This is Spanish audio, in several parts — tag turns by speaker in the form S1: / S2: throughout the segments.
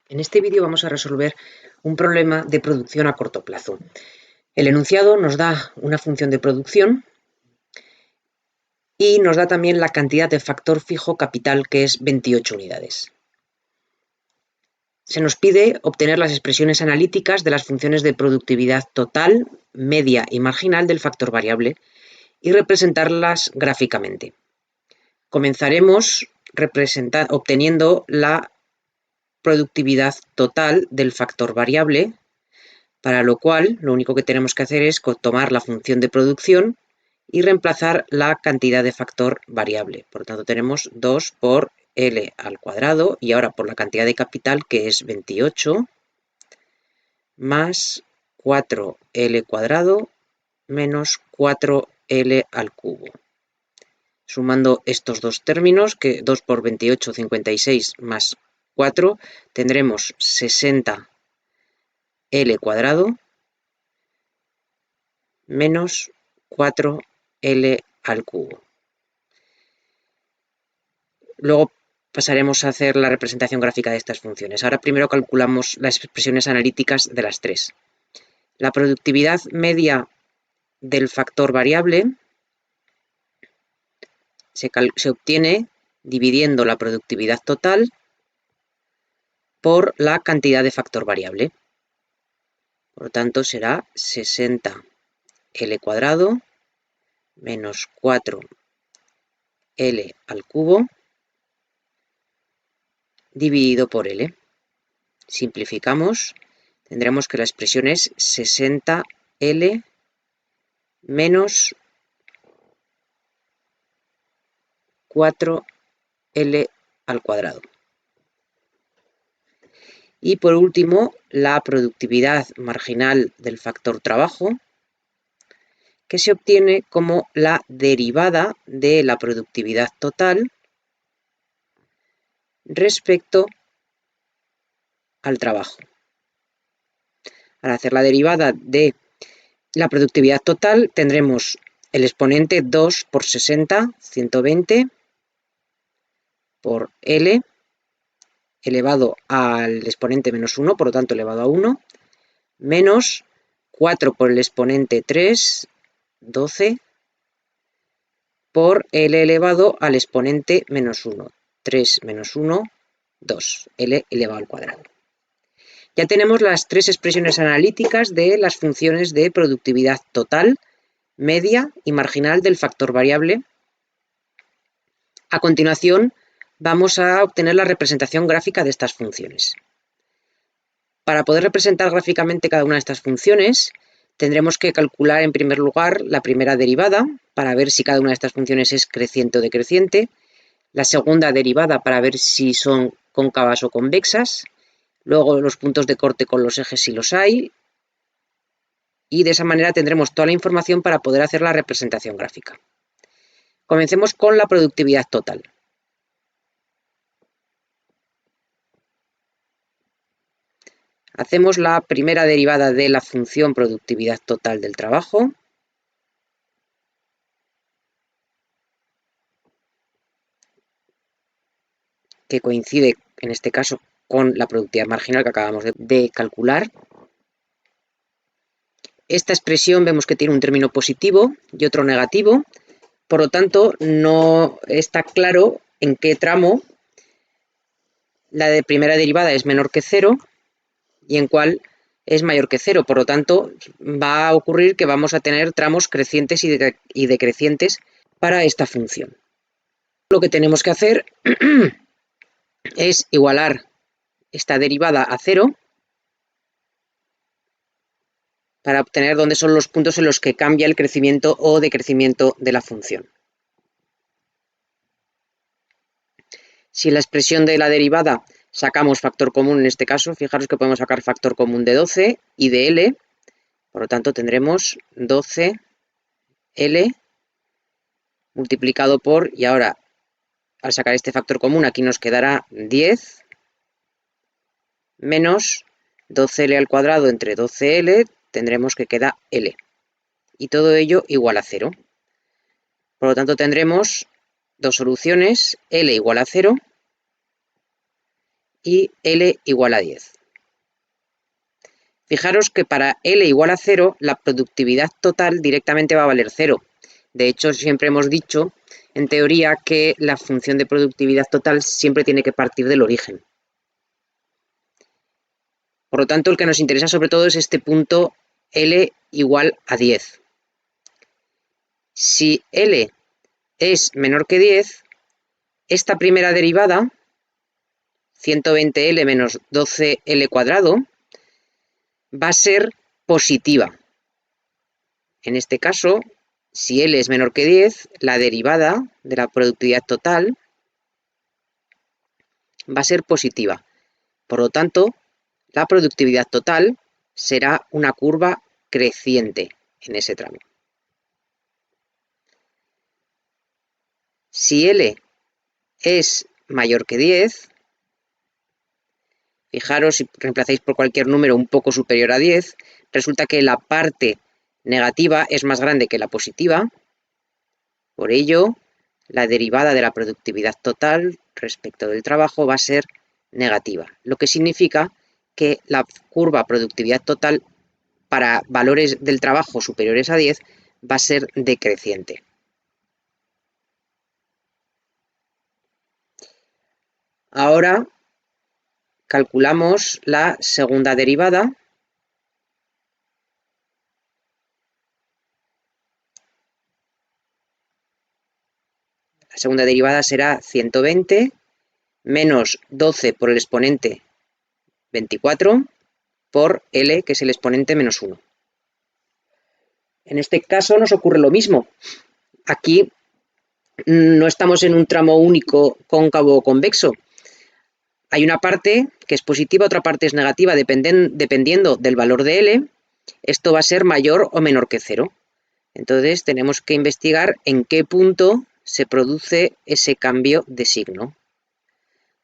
S1: En este vídeo vamos a resolver un problema de producción a corto plazo. El enunciado nos da una función de producción y nos da también la cantidad de factor fijo capital, que es 28 unidades. Se nos pide obtener las expresiones analíticas de las funciones de productividad total, media y marginal del factor variable y representarlas gráficamente. Comenzaremos obteniendo la productividad total del factor variable, para lo cual lo único que tenemos que hacer es tomar la función de producción y reemplazar la cantidad de factor variable. Por lo tanto, tenemos 2 por L al cuadrado y ahora por la cantidad de capital, que es 28, más 4L cuadrado menos 4L al cubo. Sumando estos dos términos, que 2 por 28, 56, más 4, tendremos 60L cuadrado menos 4L al cubo. Luego pasaremos a hacer la representación gráfica de estas funciones. Ahora primero calculamos las expresiones analíticas de las tres. La productividad media del factor variable se obtiene dividiendo la productividad total por la cantidad de factor variable. Por lo tanto, será 60L cuadrado menos 4L al cubo dividido por L. Simplificamos, tendremos que la expresión es 60L menos 4L al cuadrado. Y por último, la productividad marginal del factor trabajo, que se obtiene como la derivada de la productividad total respecto al trabajo. Al hacer la derivada de la productividad total, tendremos el exponente 2 por 60, 120, por L, elevado al exponente menos 1, por lo tanto elevado a 1, menos 4 por el exponente 3, 12, por L elevado al exponente menos 1, 3 menos 1, 2, L elevado al cuadrado. Ya tenemos las tres expresiones analíticas de las funciones de productividad total, media y marginal del factor variable. A continuación, vamos a obtener la representación gráfica de estas funciones. Para poder representar gráficamente cada una de estas funciones, tendremos que calcular en primer lugar la primera derivada, para ver si cada una de estas funciones es creciente o decreciente, la segunda derivada para ver si son cóncavas o convexas, luego los puntos de corte con los ejes si los hay, y de esa manera tendremos toda la información para poder hacer la representación gráfica. Comencemos con la productividad total. Hacemos la primera derivada de la función productividad total del trabajo. Que coincide, en este caso, con la productividad marginal que acabamos de calcular. Esta expresión vemos que tiene un término positivo y otro negativo. Por lo tanto, no está claro en qué tramo la de primera derivada es menor que 0 y en cuál es mayor que 0. Por lo tanto, va a ocurrir que vamos a tener tramos crecientes y decrecientes para esta función. Lo que tenemos que hacer es igualar esta derivada a 0 para obtener dónde son los puntos en los que cambia el crecimiento o decrecimiento de la función. Si en la expresión de la derivada sacamos factor común, en este caso, fijaros que podemos sacar factor común de 12 y de L, por lo tanto tendremos 12L multiplicado por, y ahora al sacar este factor común aquí nos quedará 10 menos 12L al cuadrado entre 12L, tendremos que queda L. Y todo ello igual a 0. Por lo tanto tendremos dos soluciones, L igual a 0 y L igual a 10. Fijaros que para L igual a 0, la productividad total directamente va a valer 0. De hecho, siempre hemos dicho, en teoría, que la función de productividad total siempre tiene que partir del origen. Por lo tanto, el que nos interesa sobre todo es este punto L igual a 10. Si L es menor que 10, esta primera derivada, 120L menos 12L cuadrado, va a ser positiva. En este caso, si L es menor que 10, la derivada de la productividad total va a ser positiva. Por lo tanto, la productividad total será una curva creciente en ese tramo. Si L es mayor que 10, fijaros, si reemplazáis por cualquier número un poco superior a 10, resulta que la parte negativa es más grande que la positiva. Por ello, la derivada de la productividad total respecto del trabajo va a ser negativa, lo que significa que la curva productividad total para valores del trabajo superiores a 10 va a ser decreciente. Ahora calculamos la segunda derivada. La segunda derivada será 120 menos 12 por el exponente 24 por L, que es el exponente menos 1. En este caso nos ocurre lo mismo. Aquí no estamos en un tramo único cóncavo o convexo. Hay una parte que es positiva, otra parte es negativa, dependiendo del valor de L. Esto va a ser mayor o menor que 0. Entonces tenemos que investigar en qué punto se produce ese cambio de signo.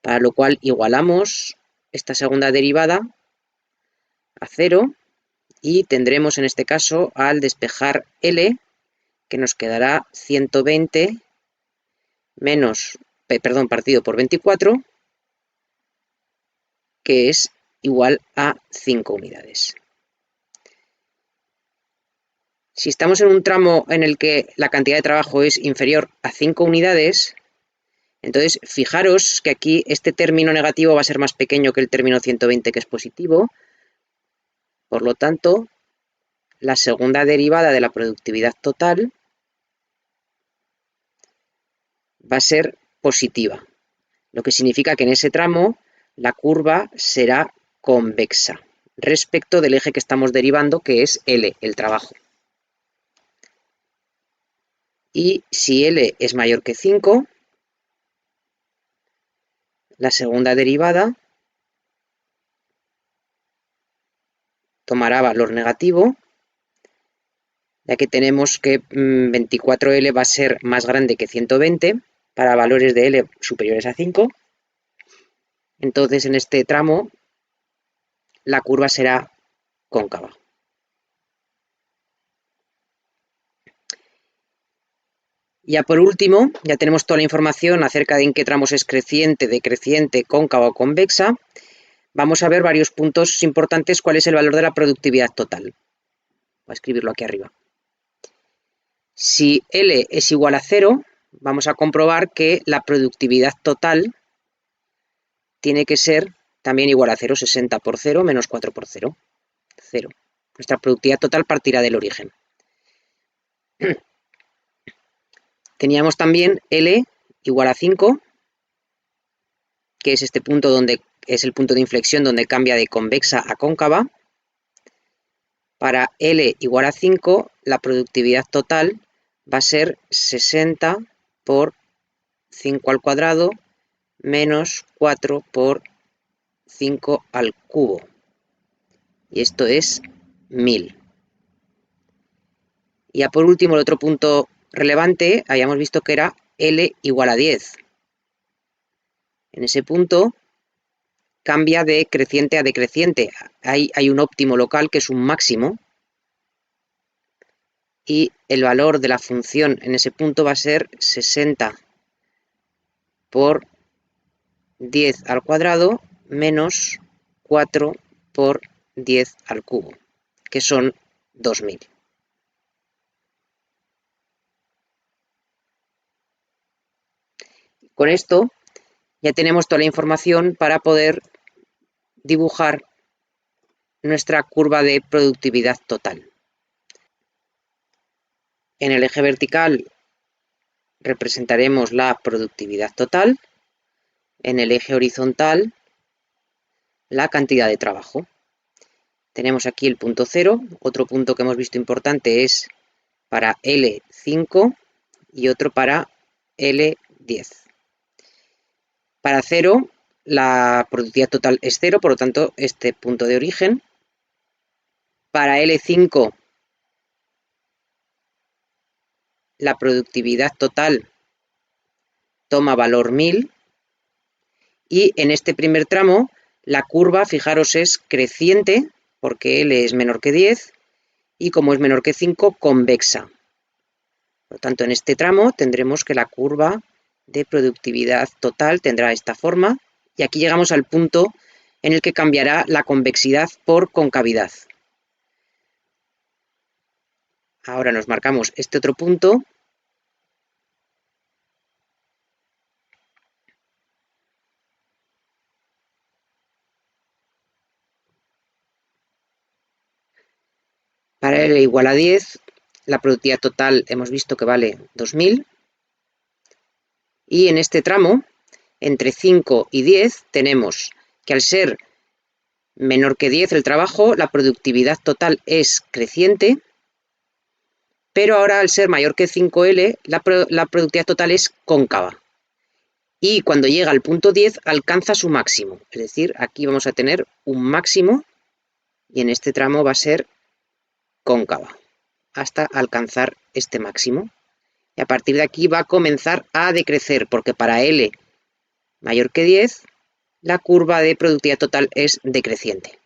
S1: Para lo cual igualamos esta segunda derivada a 0 y tendremos en este caso, al despejar L, que nos quedará 120 partido por 24, que es igual a 5 unidades. Si estamos en un tramo en el que la cantidad de trabajo es inferior a 5 unidades, entonces fijaros que aquí este término negativo va a ser más pequeño que el término 120, que es positivo. Por lo tanto, la segunda derivada de la productividad total va a ser positiva, lo que significa que en ese tramo la curva será convexa respecto del eje que estamos derivando, que es L, el trabajo. Y si L es mayor que 5, la segunda derivada tomará valor negativo, ya que tenemos que 24L va a ser más grande que 120 para valores de L superiores a 5. Entonces, en este tramo, la curva será cóncava. Ya por último, ya tenemos toda la información acerca de en qué tramos es creciente, decreciente, cóncava o convexa. Vamos a ver varios puntos importantes. ¿Cuál es el valor de la productividad total? Voy a escribirlo aquí arriba. Si L es igual a 0, vamos a comprobar que la productividad total tiene que ser también igual a 0, 60 por 0 menos 4 por 0. 0. Nuestra productividad total partirá del origen. Teníamos también L igual a 5, que es este punto donde es el punto de inflexión donde cambia de convexa a cóncava. Para L igual a 5, la productividad total va a ser 60 por 5 al cuadrado menos 4 por 5 al cubo. Y esto es 1000. Y ya por último, el otro punto relevante, habíamos visto que era L igual a 10. En ese punto cambia de creciente a decreciente. Hay un óptimo local que es un máximo. Y el valor de la función en ese punto va a ser 60 por 10 al cuadrado menos 4 por 10 al cubo, que son 2000. Con esto ya tenemos toda la información para poder dibujar nuestra curva de productividad total. En el eje vertical representaremos la productividad total, en el eje horizontal la cantidad de trabajo. Tenemos aquí el punto 0, otro punto que hemos visto importante es para L5 y otro para L10. Para 0 la productividad total es 0, por lo tanto este punto de origen. Para L5 la productividad total toma valor 1000 y en este primer tramo la curva, fijaros, es creciente porque L es menor que 10 y como es menor que 5, convexa. Por lo tanto, en este tramo tendremos que la curva de productividad total tendrá esta forma y aquí llegamos al punto en el que cambiará la convexidad por concavidad. Ahora nos marcamos este otro punto para L igual a 10, la productividad total hemos visto que vale 2000 y en este tramo, entre 5 y 10, tenemos que al ser menor que 10 el trabajo, la productividad total es creciente, pero ahora al ser mayor que 5L, la productividad total es cóncava. Y cuando llega al punto 10 alcanza su máximo, es decir, aquí vamos a tener un máximo y en este tramo va a ser cóncava, hasta alcanzar este máximo. Y a partir de aquí va a comenzar a decrecer, porque para L mayor que 10, la curva de productividad total es decreciente.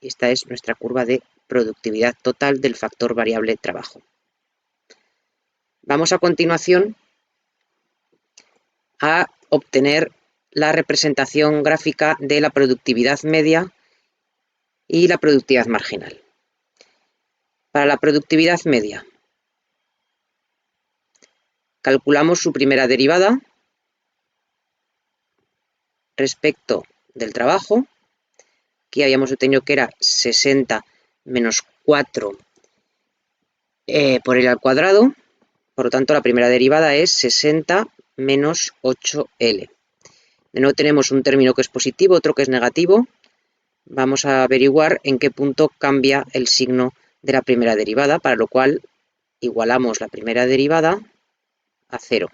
S1: Esta es nuestra curva de productividad total del factor variable trabajo. Vamos a continuación a obtener la representación gráfica de la productividad media y la productividad marginal. Para la productividad media, calculamos su primera derivada respecto del trabajo. Aquí habíamos obtenido que era 60 menos 4 por L al cuadrado. Por lo tanto, la primera derivada es 60 menos 8L. De nuevo tenemos un término que es positivo, otro que es negativo. Vamos a averiguar en qué punto cambia el signo de la primera derivada, para lo cual igualamos la primera derivada a 0.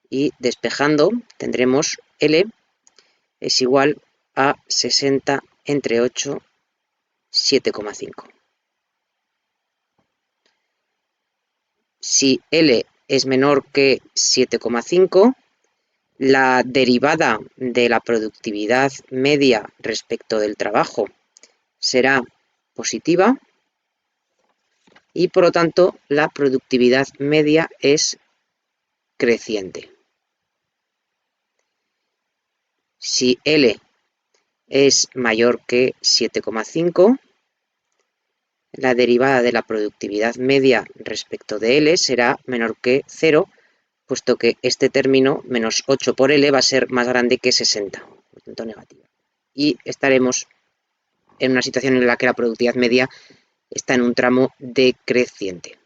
S1: Y despejando tendremos L es igual a 60 entre 8, 7,5. Si L es menor que 7,5, la derivada de la productividad media respecto del trabajo será positiva y por lo tanto la productividad media es creciente. Si L es mayor que 7,5, la derivada de la productividad media respecto de L será menor que 0, puesto que este término, menos 8 por L, va a ser más grande que 60, por lo tanto negativa. Y estaremos en una situación en la que la productividad media está en un tramo decreciente.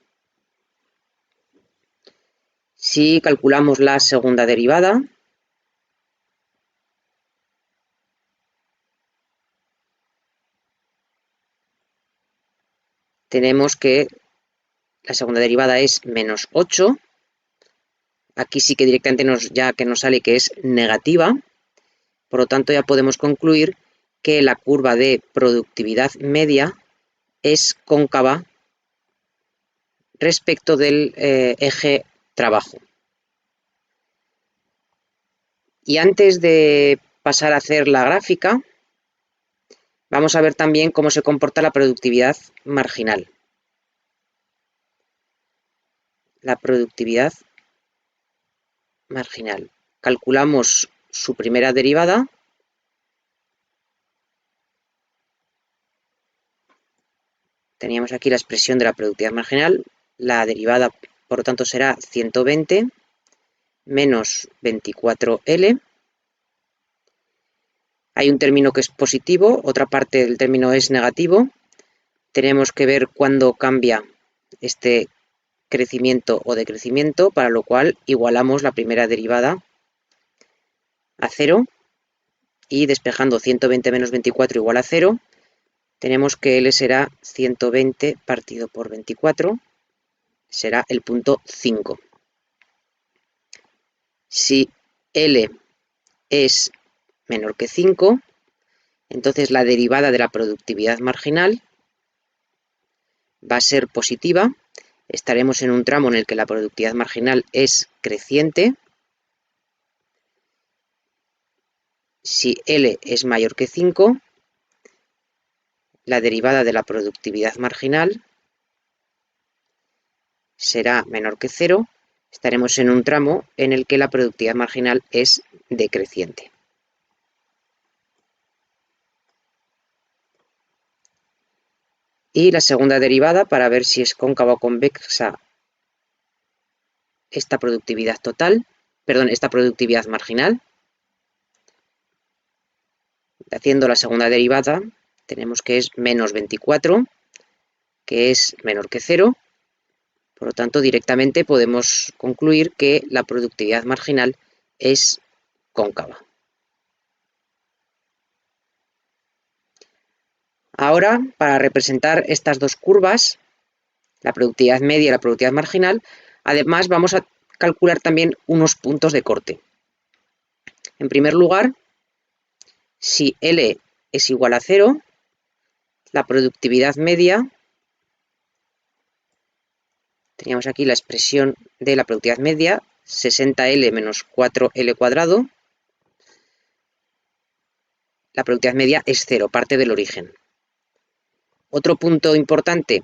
S1: Si calculamos la segunda derivada, tenemos que la segunda derivada es menos 8. Aquí sí que directamente nos sale que es negativa. Por lo tanto, ya podemos concluir que la curva de productividad media es cóncava respecto del eje trabajo. Y antes de pasar a hacer la gráfica, vamos a ver también cómo se comporta la productividad marginal. La productividad marginal. Calculamos su primera derivada, teníamos aquí la expresión de la productividad marginal, la derivada por lo tanto será 120 menos 24L. Hay un término que es positivo, otra parte del término es negativo. Tenemos que ver cuándo cambia este crecimiento o decrecimiento, para lo cual igualamos la primera derivada a 0 y despejando 120 menos 24 igual a 0, tenemos que L será 120 partido por 24, será el punto 5. Si L es menor que 5, entonces la derivada de la productividad marginal va a ser positiva. Estaremos en un tramo en el que la productividad marginal es creciente. Si L es mayor que 5, la derivada de la productividad marginal será menor que 0. Estaremos en un tramo en el que la productividad marginal es decreciente. Y la segunda derivada, para ver si es cóncava o convexa esta productividad esta productividad marginal. Haciendo la segunda derivada, tenemos que es menos 24, que es menor que 0. Por lo tanto, directamente podemos concluir que la productividad marginal es cóncava. Ahora, para representar estas dos curvas, la productividad media y la productividad marginal, además vamos a calcular también unos puntos de corte. En primer lugar, si L es igual a 0, la productividad media, teníamos aquí la expresión de la productividad media, 60L menos 4L cuadrado, la productividad media es 0, parte del origen. Otro punto importante,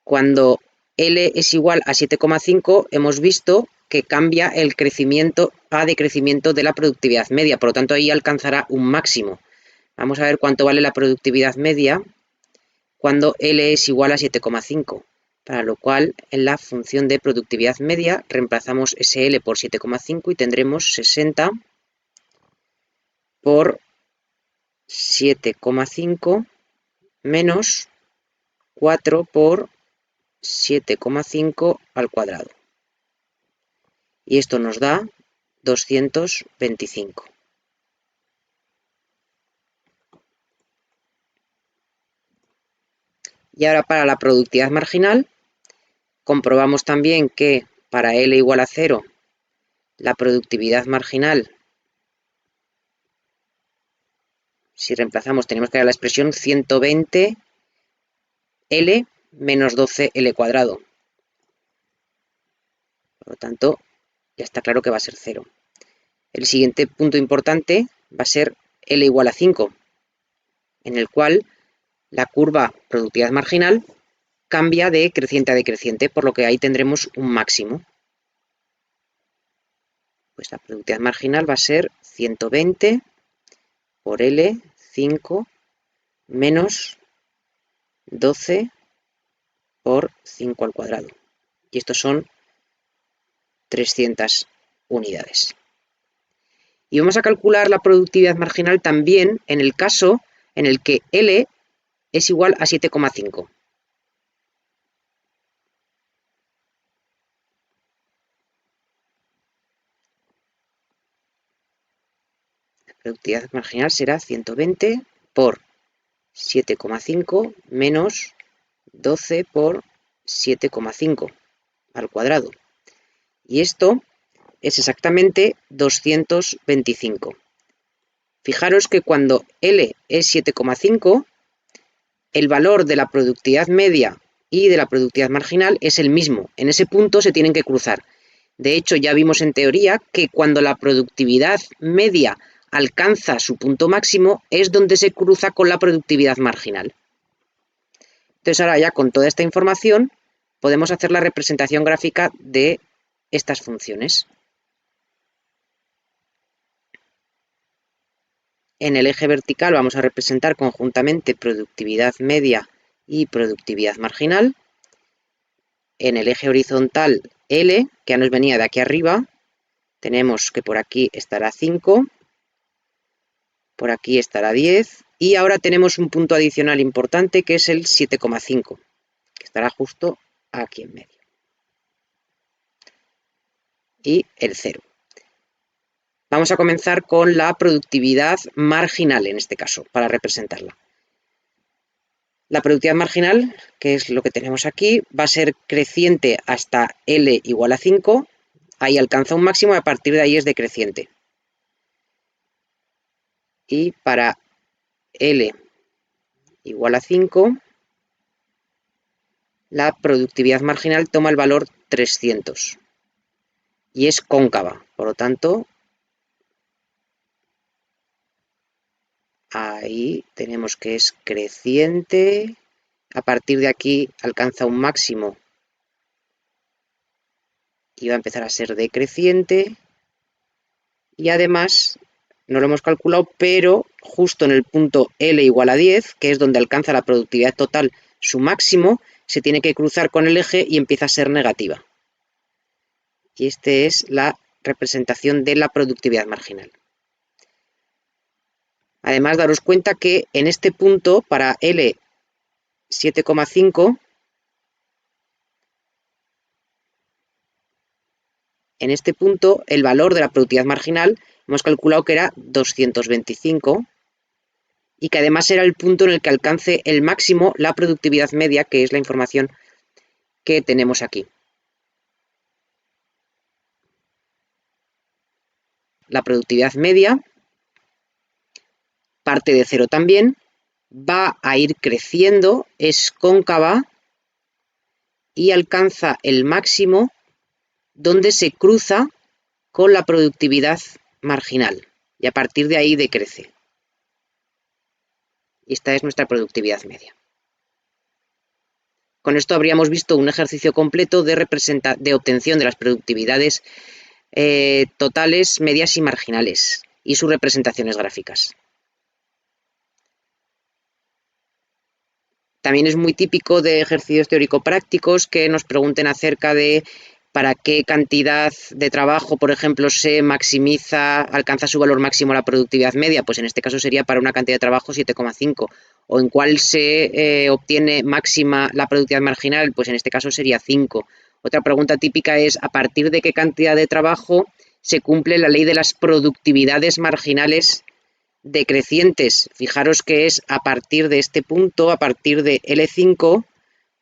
S1: cuando L es igual a 7,5, hemos visto que cambia el crecimiento a decrecimiento de la productividad media, por lo tanto ahí alcanzará un máximo. Vamos a ver cuánto vale la productividad media cuando L es igual a 7,5, para lo cual en la función de productividad media reemplazamos ese L por 7,5 y tendremos 60 por 7,5 menos 4 por 7,5 al cuadrado. Y esto nos da 225. Y ahora para la productividad marginal, comprobamos también que para L igual a 0, la productividad marginal, si reemplazamos, tenemos que dar la expresión 120L menos 12L cuadrado. Por lo tanto, ya está claro que va a ser 0. El siguiente punto importante va a ser L igual a 5, en el cual la curva productividad marginal cambia de creciente a decreciente, por lo que ahí tendremos un máximo. Pues la productividad marginal va a ser 120 por L, 5, menos 12 por 5 al cuadrado. Y estos son 300 unidades. Y vamos a calcular la productividad marginal también en el caso en el que L es igual a 7,5. La productividad marginal será 120 por 7,5 menos 12 por 7,5 al cuadrado. Y esto es exactamente 225. Fijaros que cuando L es 7,5, el valor de la productividad media y de la productividad marginal es el mismo. En ese punto se tienen que cruzar. De hecho, ya vimos en teoría que cuando la productividad media alcanza su punto máximo es donde se cruza con la productividad marginal. Entonces ahora ya con toda esta información podemos hacer la representación gráfica de estas funciones. En el eje vertical vamos a representar conjuntamente productividad media y productividad marginal. En el eje horizontal L, que ya nos venía de aquí arriba, tenemos que por aquí estará 5, por aquí estará 10, y ahora tenemos un punto adicional importante que es el 7,5, que estará justo aquí en medio. Y el 0. Vamos a comenzar con la productividad marginal, en este caso, para representarla. La productividad marginal, que es lo que tenemos aquí, va a ser creciente hasta L igual a 5, ahí alcanza un máximo y a partir de ahí es decreciente. Y para L igual a 5, la productividad marginal toma el valor 300 y es cóncava, por lo tanto, ahí tenemos que es creciente, a partir de aquí alcanza un máximo y va a empezar a ser decreciente, y además no lo hemos calculado, pero justo en el punto L igual a 10, que es donde alcanza la productividad total su máximo, se tiene que cruzar con el eje y empieza a ser negativa. Y esta es la representación de la productividad marginal. Además, daros cuenta que en este punto, para L 7,5, en este punto el valor de la productividad marginal hemos calculado que era 225, y que además era el punto en el que alcance el máximo la productividad media, que es la información que tenemos aquí. La productividad media parte de 0 también, va a ir creciendo, es cóncava y alcanza el máximo donde se cruza con la productividad marginal y a partir de ahí decrece. Esta es nuestra productividad media. Con esto habríamos visto un ejercicio completo de obtención de las productividades totales, medias y marginales y sus representaciones gráficas. También es muy típico de ejercicios teórico-prácticos que nos pregunten acerca de para qué cantidad de trabajo, por ejemplo, se maximiza, alcanza su valor máximo la productividad media. Pues en este caso sería para una cantidad de trabajo 7,5. O en cuál se obtiene máxima la productividad marginal, pues en este caso sería 5. Otra pregunta típica es ¿a partir de qué cantidad de trabajo se cumple la ley de las productividades marginales decrecientes? Fijaros que es a partir de este punto, a partir de L5,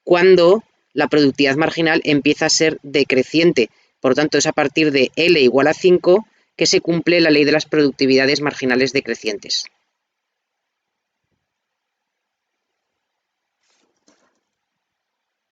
S1: cuando la productividad marginal empieza a ser decreciente. Por lo tanto, es a partir de L igual a 5 que se cumple la ley de las productividades marginales decrecientes.